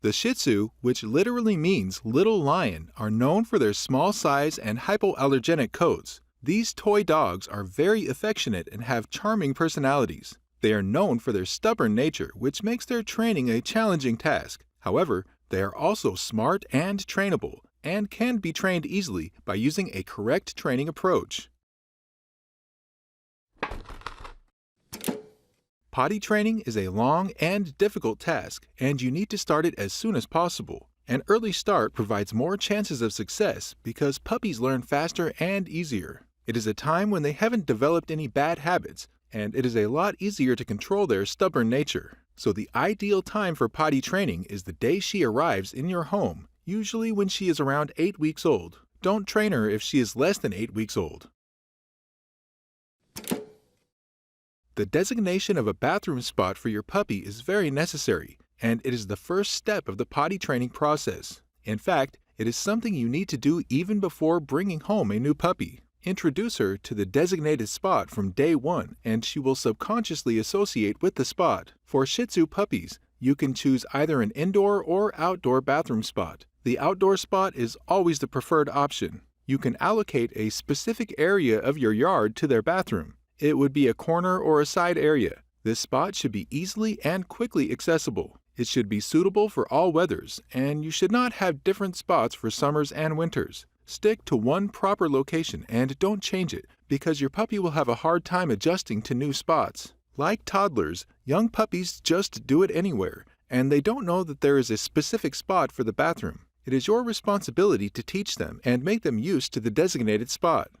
The Shih Tzu, which literally means little lion, are known for their small size and hypoallergenic coats. These toy dogs are very affectionate and have charming personalities. They are known for their stubborn nature, which makes their training a challenging task. However, they are also smart and trainable, and can be trained easily by using a correct training approach. Potty training is a long and difficult task, and you need to start it as soon as possible. An early start provides more chances of success because puppies learn faster and easier. It is a time when they haven't developed any bad habits, and it is a lot easier to control their stubborn nature. So the ideal time for potty training is the day she arrives in your home, usually when she is around 8 weeks old. Don't train her if she is less than 8 weeks old. The designation of a bathroom spot for your puppy is very necessary, and it is the first step of the potty training process. In fact, it is something you need to do even before bringing home a new puppy. Introduce her to the designated spot from day one, and she will subconsciously associate with the spot. For Shih Tzu puppies, you can choose either an indoor or outdoor bathroom spot. The outdoor spot is always the preferred option. You can allocate a specific area of your yard to their bathroom. It would be a corner or a side area. This spot should be easily and quickly accessible. It should be suitable for all weathers, and you should not have different spots for summers and winters. Stick to one proper location and don't change it, because your puppy will have a hard time adjusting to new spots. Like toddlers, young puppies just do it anywhere, and they don't know that there is a specific spot for the bathroom. It is your responsibility to teach them and make them used to the designated spot.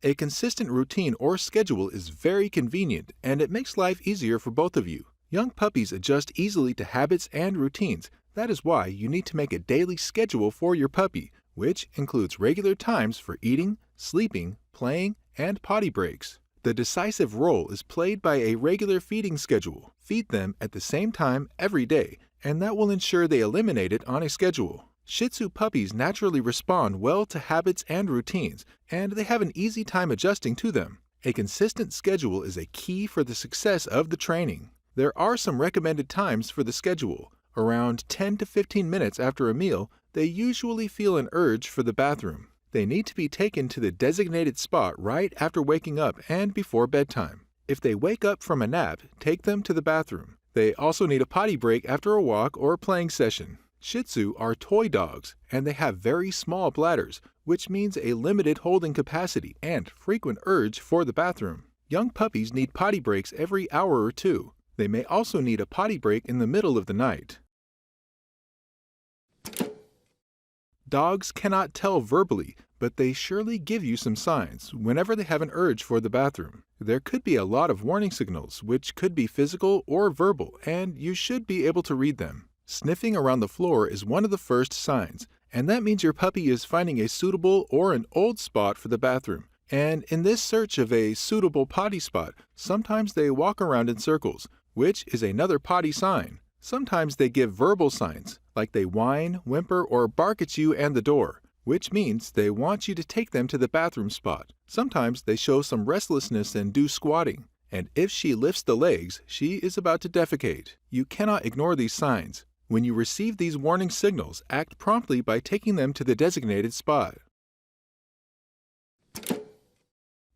A consistent routine or schedule is very convenient, and it makes life easier for both of you. Young puppies adjust easily to habits and routines. That is why you need to make a daily schedule for your puppy, which includes regular times for eating, sleeping, playing, and potty breaks. The decisive role is played by a regular feeding schedule. Feed them at the same time every day, and that will ensure they eliminate it on a schedule. Shih Tzu puppies naturally respond well to habits and routines, and they have an easy time adjusting to them. A consistent schedule is a key for the success of the training. There are some recommended times for the schedule. Around 10 to 15 minutes after a meal, they usually feel an urge for the bathroom. They need to be taken to the designated spot right after waking up and before bedtime. If they wake up from a nap, take them to the bathroom. They also need a potty break after a walk or playing session. Shih Tzu are toy dogs, and they have very small bladders, which means a limited holding capacity and frequent urge for the bathroom. Young puppies need potty breaks every hour or two. They may also need a potty break in the middle of the night. Dogs cannot tell verbally, but they surely give you some signs whenever they have an urge for the bathroom. There could be a lot of warning signals, which could be physical or verbal, and you should be able to read them. Sniffing around the floor is one of the first signs, and that means your puppy is finding a suitable or an old spot for the bathroom. And in this search of a suitable potty spot, sometimes they walk around in circles, which is another potty sign. Sometimes they give verbal signs, like they whine, whimper, or bark at you and the door, which means they want you to take them to the bathroom spot. Sometimes they show some restlessness and do squatting, and if she lifts the legs, she is about to defecate. You cannot ignore these signs. When you receive these warning signals, act promptly by taking them to the designated spot.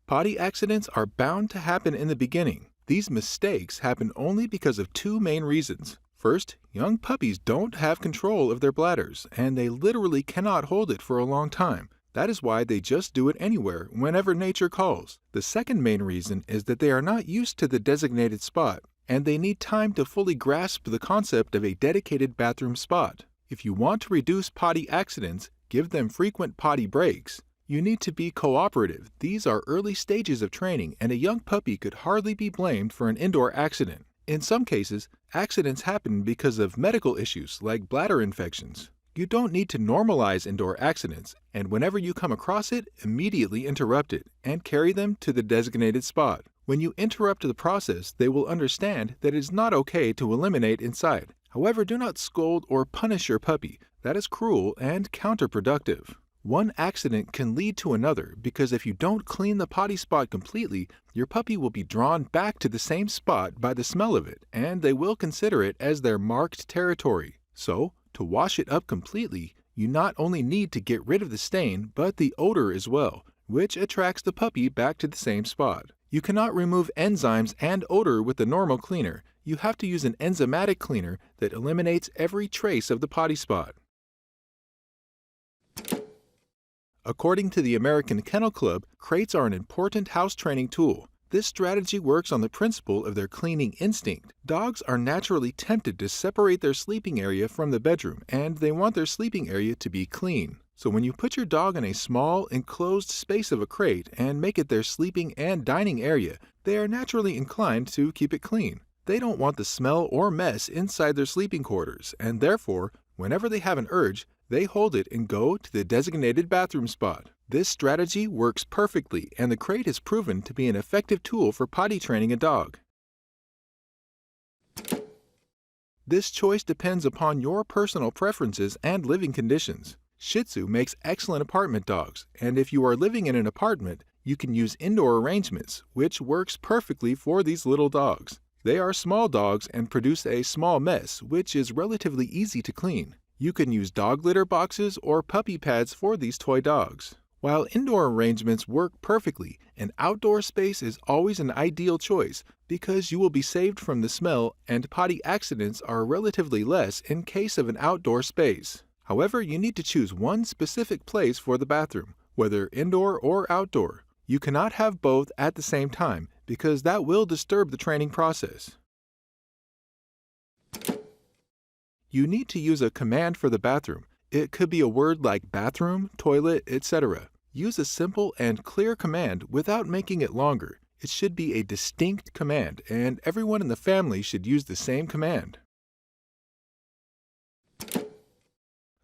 Potty accidents are bound to happen in the beginning. These mistakes happen only because of two main reasons. First, young puppies don't have control of their bladders, and they literally cannot hold it for a long time. That is why they just do it anywhere, whenever nature calls. The second main reason is that they are not used to the designated spot, and they need time to fully grasp the concept of a dedicated bathroom spot. If you want to reduce potty accidents, give them frequent potty breaks. You need to be cooperative. These are early stages of training, and a young puppy could hardly be blamed for an indoor accident. In some cases, accidents happen because of medical issues like bladder infections. You don't need to normalize indoor accidents, and whenever you come across it, immediately interrupt it and carry them to the designated spot. When you interrupt the process, they will understand that it is not okay to eliminate inside. However, do not scold or punish your puppy. That is cruel and counterproductive. One accident can lead to another because if you don't clean the potty spot completely, your puppy will be drawn back to the same spot by the smell of it, and they will consider it as their marked territory. So, to wash it up completely, you not only need to get rid of the stain, but the odor as well, which attracts the puppy back to the same spot. You cannot remove enzymes and odor with the normal cleaner. You have to use an enzymatic cleaner that eliminates every trace of the potty spot. According to the American Kennel Club, crates are an important house training tool. This strategy works on the principle of their cleaning instinct. Dogs are naturally tempted to separate their sleeping area from the bedroom, and they want their sleeping area to be clean. So when you put your dog in a small, enclosed space of a crate and make it their sleeping and dining area, they are naturally inclined to keep it clean. They don't want the smell or mess inside their sleeping quarters, and therefore, whenever they have an urge, they hold it and go to the designated bathroom spot. This strategy works perfectly, and the crate has proven to be an effective tool for potty training a dog. This choice depends upon your personal preferences and living conditions. Shih Tzu makes excellent apartment dogs, and if you are living in an apartment, you can use indoor arrangements, which works perfectly for these little dogs. They are small dogs and produce a small mess, which is relatively easy to clean. You can use dog litter boxes or puppy pads for these toy dogs. While indoor arrangements work perfectly, an outdoor space is always an ideal choice because you will be saved from the smell and potty accidents are relatively less in case of an outdoor space. However, you need to choose one specific place for the bathroom, whether indoor or outdoor. You cannot have both at the same time because that will disturb the training process. You need to use a command for the bathroom. It could be a word like bathroom, toilet, etc. Use a simple and clear command without making it longer. It should be a distinct command, and everyone in the family should use the same command.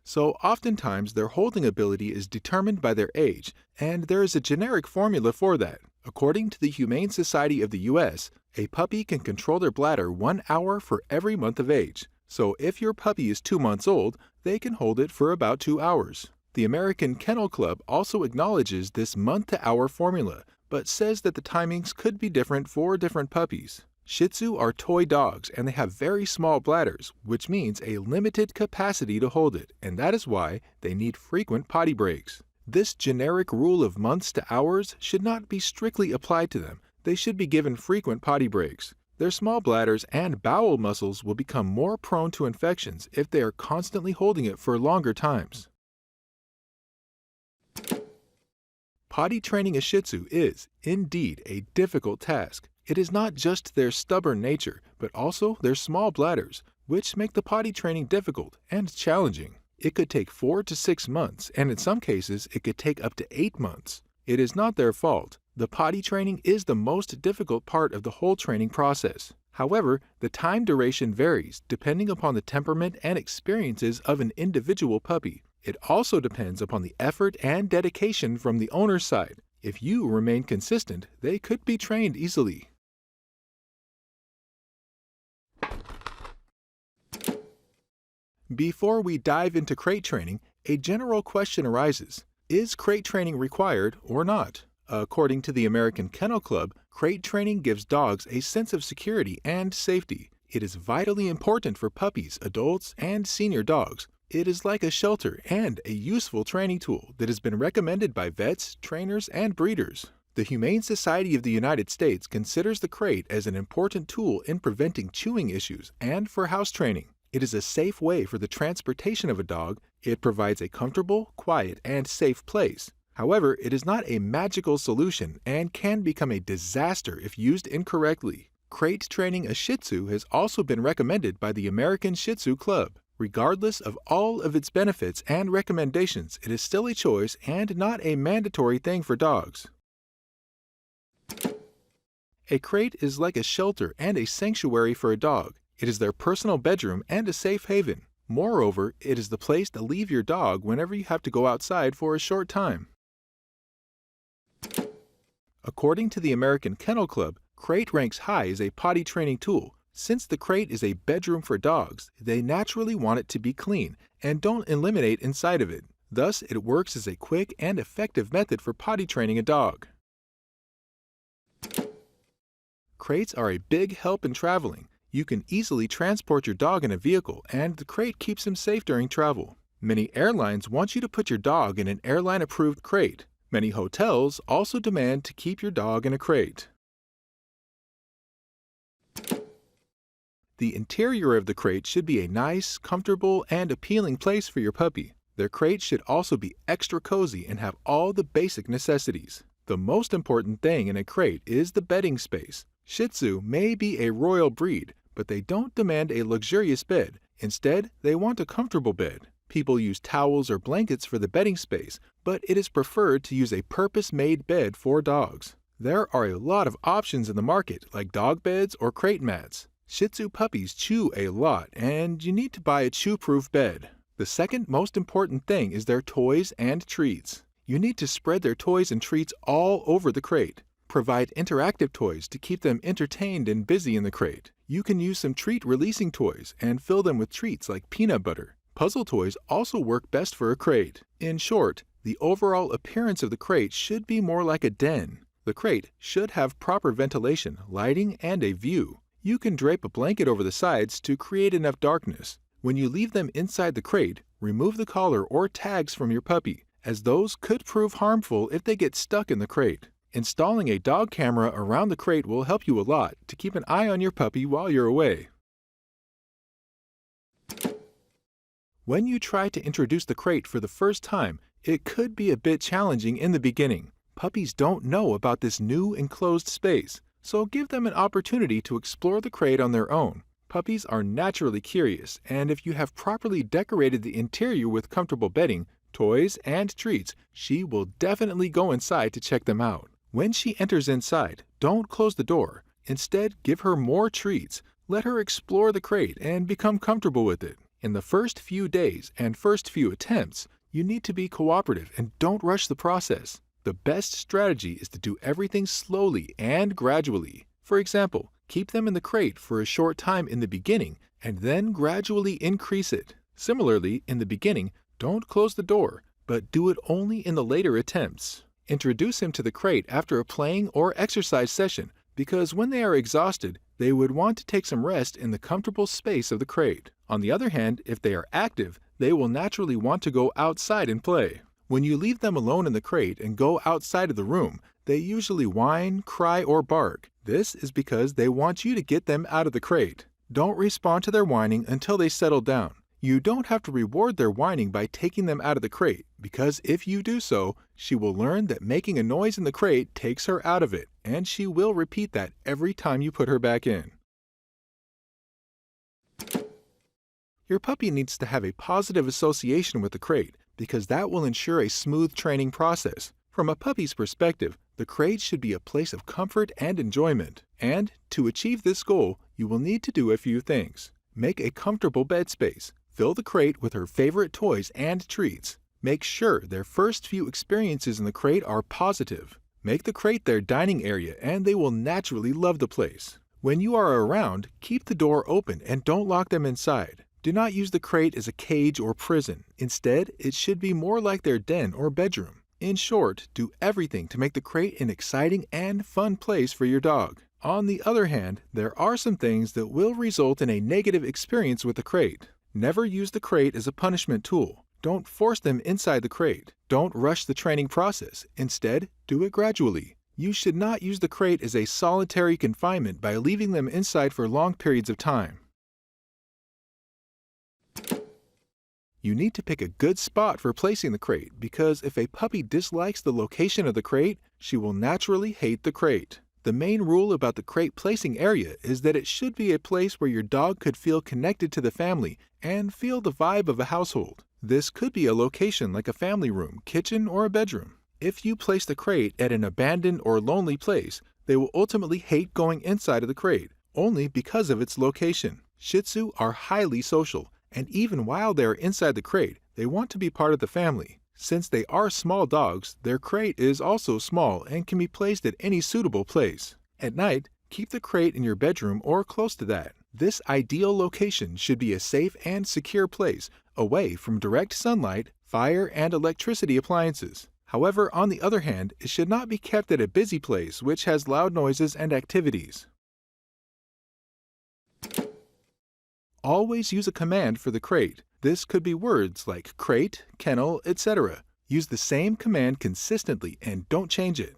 So oftentimes their holding ability is determined by their age, and there is a generic formula for that. According to the Humane Society of the U.S., a puppy can control their bladder 1 hour for every month of age. So if your puppy is 2 months old, they can hold it for about 2 hours. The American Kennel Club also acknowledges this month-to-hour formula, but says that the timings could be different for different puppies. Shih Tzu are toy dogs and they have very small bladders, which means a limited capacity to hold it, and that is why they need frequent potty breaks. This generic rule of months to hours should not be strictly applied to them. They should be given frequent potty breaks. Their small bladders and bowel muscles will become more prone to infections if they are constantly holding it for longer times. Potty training a Shih Tzu is, indeed, a difficult task. It is not just their stubborn nature, but also their small bladders, which make the potty training difficult and challenging. It could take 4 to 6 months, and in some cases, it could take up to 8 months. It is not their fault. The potty training is the most difficult part of the whole training process. However, the time duration varies depending upon the temperament and experiences of an individual puppy. It also depends upon the effort and dedication from the owner's side. If you remain consistent, they could be trained easily. Before we dive into crate training, a general question arises. Is crate training required or not? According to the American Kennel Club, crate training gives dogs a sense of security and safety. It is vitally important for puppies, adults, and senior dogs. It is like a shelter and a useful training tool that has been recommended by vets, trainers, and breeders. The Humane Society of the United States considers the crate as an important tool in preventing chewing issues and for house training. It is a safe way for the transportation of a dog. It provides a comfortable, quiet, and safe place. However, it is not a magical solution and can become a disaster if used incorrectly. Crate training a Shih Tzu has also been recommended by the American Shih Tzu Club. Regardless of all of its benefits and recommendations, it is still a choice and not a mandatory thing for dogs. A crate is like a shelter and a sanctuary for a dog. It is their personal bedroom and a safe haven. Moreover, it is the place to leave your dog whenever you have to go outside for a short time. According to the American Kennel Club, crate ranks high as a potty training tool. Since the crate is a bedroom for dogs, they naturally want it to be clean and don't eliminate inside of it. Thus, it works as a quick and effective method for potty training a dog. Crates are a big help in traveling. You can easily transport your dog in a vehicle, and the crate keeps him safe during travel. Many airlines want you to put your dog in an airline-approved crate. Many hotels also demand to keep your dog in a crate. The interior of the crate should be a nice, comfortable, and appealing place for your puppy. Their crate should also be extra cozy and have all the basic necessities. The most important thing in a crate is the bedding space. Shih Tzu may be a royal breed, but they don't demand a luxurious bed. Instead, they want a comfortable bed. People use towels or blankets for the bedding space, but it is preferred to use a purpose-made bed for dogs. There are a lot of options in the market, like dog beds or crate mats. Shih Tzu puppies chew a lot, and you need to buy a chew-proof bed. The second most important thing is their toys and treats. You need to spread their toys and treats all over the crate. Provide interactive toys to keep them entertained and busy in the crate. You can use some treat-releasing toys and fill them with treats like peanut butter. Puzzle toys also work best for a crate. In short, the overall appearance of the crate should be more like a den. The crate should have proper ventilation, lighting, and a view. You can drape a blanket over the sides to create enough darkness. When you leave them inside the crate, remove the collar or tags from your puppy, as those could prove harmful if they get stuck in the crate. Installing a dog camera around the crate will help you a lot to keep an eye on your puppy while you're away. When you try to introduce the crate for the first time, it could be a bit challenging in the beginning. Puppies don't know about this new enclosed space, so give them an opportunity to explore the crate on their own. Puppies are naturally curious, and if you have properly decorated the interior with comfortable bedding, toys, and treats, she will definitely go inside to check them out. When she enters inside, don't close the door. Instead, give her more treats. Let her explore the crate and become comfortable with it. In the first few days and first few attempts, you need to be cooperative and don't rush the process. The best strategy is to do everything slowly and gradually. For example, keep them in the crate for a short time in the beginning and then gradually increase it. Similarly, in the beginning, don't close the door, but do it only in the later attempts. Introduce him to the crate after a playing or exercise session, because when they are exhausted, they would want to take some rest in the comfortable space of the crate. On the other hand, if they are active, they will naturally want to go outside and play. When you leave them alone in the crate and go outside of the room, they usually whine, cry, or bark. This is because they want you to get them out of the crate. Don't respond to their whining until they settle down. You don't have to reward their whining by taking them out of the crate, because if you do so, she will learn that making a noise in the crate takes her out of it, and she will repeat that every time you put her back in. Your puppy needs to have a positive association with the crate, because that will ensure a smooth training process. From a puppy's perspective, the crate should be a place of comfort and enjoyment. And to achieve this goal, you will need to do a few things. Make a comfortable bed space. Fill the crate with her favorite toys and treats. Make sure their first few experiences in the crate are positive. Make the crate their dining area and they will naturally love the place. When you are around, keep the door open and don't lock them inside. Do not use the crate as a cage or prison. Instead, it should be more like their den or bedroom. In short, do everything to make the crate an exciting and fun place for your dog. On the other hand, there are some things that will result in a negative experience with the crate. Never use the crate as a punishment tool. Don't force them inside the crate. Don't rush the training process. Instead, do it gradually. You should not use the crate as a solitary confinement by leaving them inside for long periods of time. You need to pick a good spot for placing the crate because if a puppy dislikes the location of the crate, she will naturally hate the crate. The main rule about the crate placing area is that it should be a place where your dog could feel connected to the family and feel the vibe of a household. This could be a location like a family room, kitchen, or a bedroom. If you place the crate at an abandoned or lonely place, they will ultimately hate going inside of the crate, only because of its location. Shih Tzu are highly social, and even while they are inside the crate, they want to be part of the family. Since they are small dogs, their crate is also small and can be placed at any suitable place. At night, keep the crate in your bedroom or close to that. This ideal location should be a safe and secure place, away from direct sunlight, fire and electricity appliances. However, on the other hand, it should not be kept at a busy place which has loud noises and activities. Always use a command for the crate. This could be words like crate, kennel, etc. Use the same command consistently and don't change it.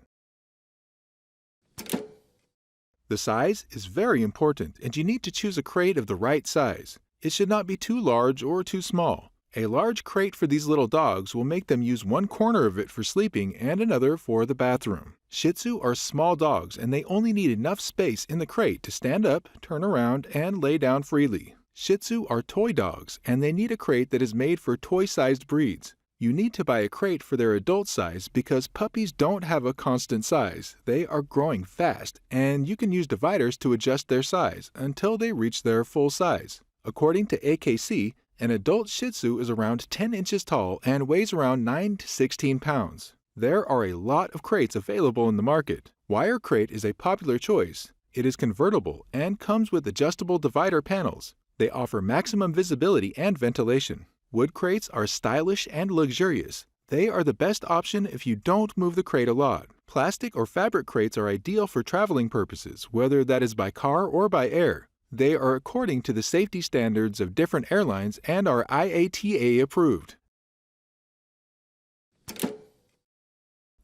The size is very important, and you need to choose a crate of the right size. It should not be too large or too small. A large crate for these little dogs will make them use one corner of it for sleeping and another for the bathroom. Shih Tzu are small dogs, and they only need enough space in the crate to stand up, turn around, and lay down freely. Shih Tzu are toy dogs, and they need a crate that is made for toy-sized breeds. You need to buy a crate for their adult size because puppies don't have a constant size. They are growing fast, and you can use dividers to adjust their size until they reach their full size. According to AKC, an adult Shih Tzu is around 10 inches tall and weighs around 9 to 16 pounds. There are a lot of crates available in the market. Wire crate is a popular choice. It is convertible and comes with adjustable divider panels. They offer maximum visibility and ventilation. Wood crates are stylish and luxurious. They are the best option if you don't move the crate a lot. Plastic or fabric crates are ideal for traveling purposes, whether that is by car or by air. They are according to the safety standards of different airlines and are IATA approved.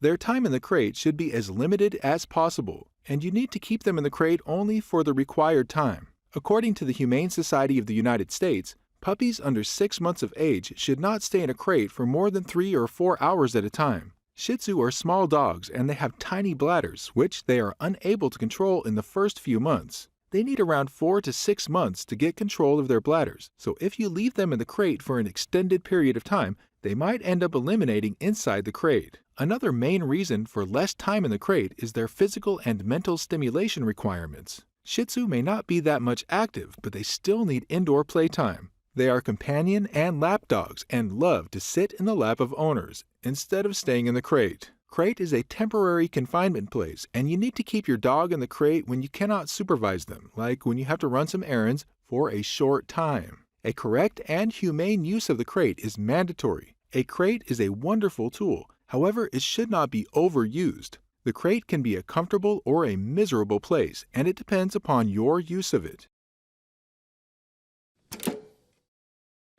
Their time in the crate should be as limited as possible, and you need to keep them in the crate only for the required time. According to the Humane Society of the United States, puppies under 6 months of age should not stay in a crate for more than 3 or 4 hours at a time. Shih Tzu are small dogs and they have tiny bladders, which they are unable to control in the first few months. They need around 4 to 6 months to get control of their bladders, so if you leave them in the crate for an extended period of time, they might end up eliminating inside the crate. Another main reason for less time in the crate is their physical and mental stimulation requirements. Shih Tzu may not be that much active, but they still need indoor playtime. They are companion and lap dogs and love to sit in the lap of owners instead of staying in the crate. Crate is a temporary confinement place, and you need to keep your dog in the crate when you cannot supervise them, like when you have to run some errands for a short time. A correct and humane use of the crate is mandatory. A crate is a wonderful tool, however, it should not be overused. The crate can be a comfortable or a miserable place, and it depends upon your use of it.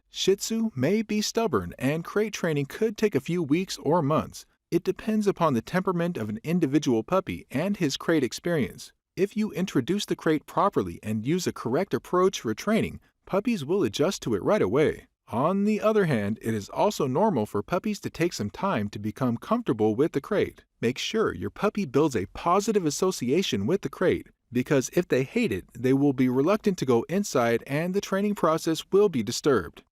Shih Tzu may be stubborn, and crate training could take a few weeks or months. It depends upon the temperament of an individual puppy and his crate experience. If you introduce the crate properly and use a correct approach for training, puppies will adjust to it right away. On the other hand, it is also normal for puppies to take some time to become comfortable with the crate. Make sure your puppy builds a positive association with the crate, because if they hate it, they will be reluctant to go inside and the training process will be disturbed.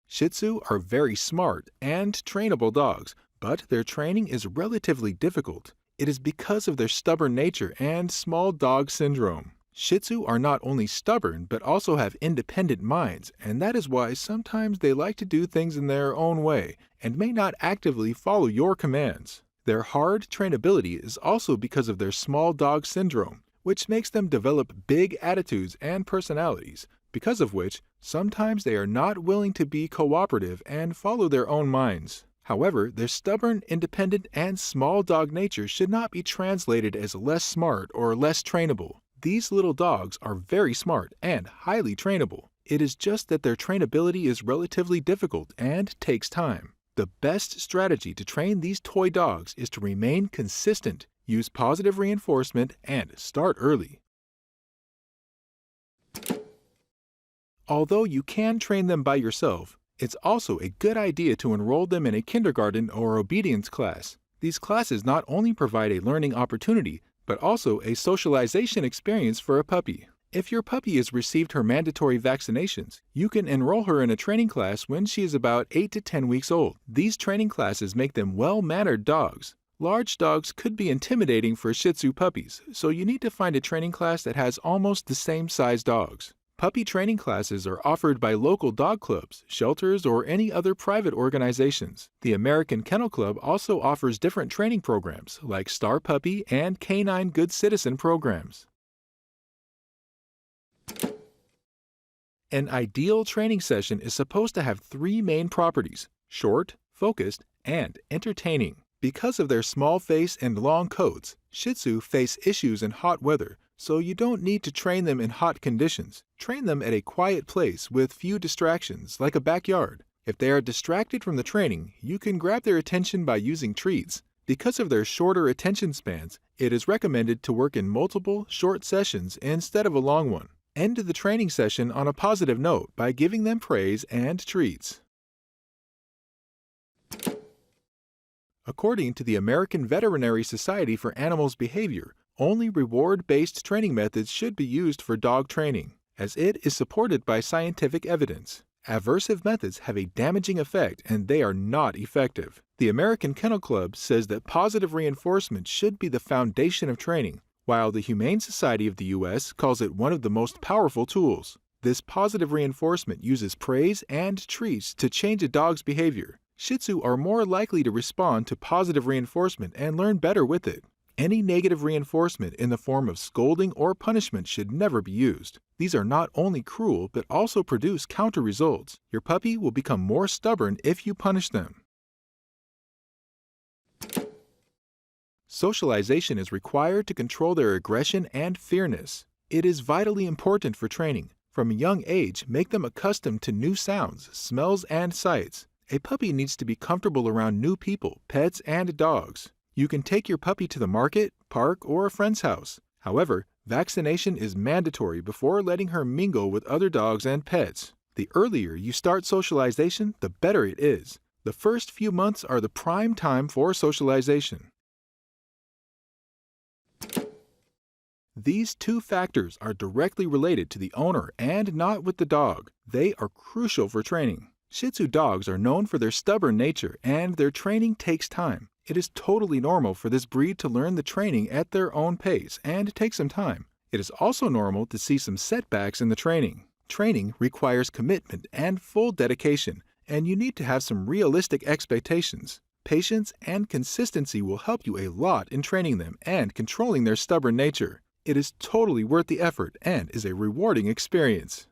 Shih Tzu are very smart and trainable dogs, but their training is relatively difficult. It is because of their stubborn nature and small dog syndrome. Shih Tzu are not only stubborn, but also have independent minds, and that is why sometimes they like to do things in their own way and may not actively follow your commands. Their hard trainability is also because of their small dog syndrome, which makes them develop big attitudes and personalities, because of which sometimes they are not willing to be cooperative and follow their own minds. However, their stubborn, independent, and small dog nature should not be translated as less smart or less trainable. These little dogs are very smart and highly trainable. It is just that their trainability is relatively difficult and takes time. The best strategy to train these toy dogs is to remain consistent, use positive reinforcement, and start early. Although you can train them by yourself, it's also a good idea to enroll them in a kindergarten or obedience class. These classes not only provide a learning opportunity, but also a socialization experience for a puppy. If your puppy has received her mandatory vaccinations, you can enroll her in a training class when she is about 8 to 10 weeks old. These training classes make them well-mannered dogs. Large dogs could be intimidating for Shih Tzu puppies, so you need to find a training class that has almost the same size dogs. Puppy training classes are offered by local dog clubs, shelters, or any other private organizations. The American Kennel Club also offers different training programs like Star Puppy and Canine Good Citizen programs. An ideal training session is supposed to have three main properties: short, focused, and entertaining. Because of their small face and long coats, Shih Tzu face issues in hot weather, so you don't need to train them in hot conditions. Train them at a quiet place with few distractions, like a backyard. If they are distracted from the training, you can grab their attention by using treats. Because of their shorter attention spans, it is recommended to work in multiple, short sessions instead of a long one. End the training session on a positive note by giving them praise and treats. According to the American Veterinary Society for Animals Behavior, only reward-based training methods should be used for dog training, as it is supported by scientific evidence. Aversive methods have a damaging effect and they are not effective. The American Kennel Club says that positive reinforcement should be the foundation of training, while the Humane Society of the U.S. calls it one of the most powerful tools. This positive reinforcement uses praise and treats to change a dog's behavior. Shih Tzu are more likely to respond to positive reinforcement and learn better with it. Any negative reinforcement in the form of scolding or punishment should never be used. These are not only cruel but also produce counter results. Your puppy will become more stubborn if you punish them. Socialization is required to control their aggression and fearness. It is vitally important for training. From a young age, make them accustomed to new sounds, smells, and sights. A puppy needs to be comfortable around new people, pets, and dogs. You can take your puppy to the market, park, or a friend's house. However, vaccination is mandatory before letting her mingle with other dogs and pets. The earlier you start socialization, the better it is. The first few months are the prime time for socialization. These two factors are directly related to the owner and not with the dog. They are crucial for training. Shih Tzu dogs are known for their stubborn nature, and their training takes time. It is totally normal for this breed to learn the training at their own pace and take some time. It is also normal to see some setbacks in the training. Training requires commitment and full dedication, and you need to have some realistic expectations. Patience and consistency will help you a lot in training them and controlling their stubborn nature. It is totally worth the effort and is a rewarding experience.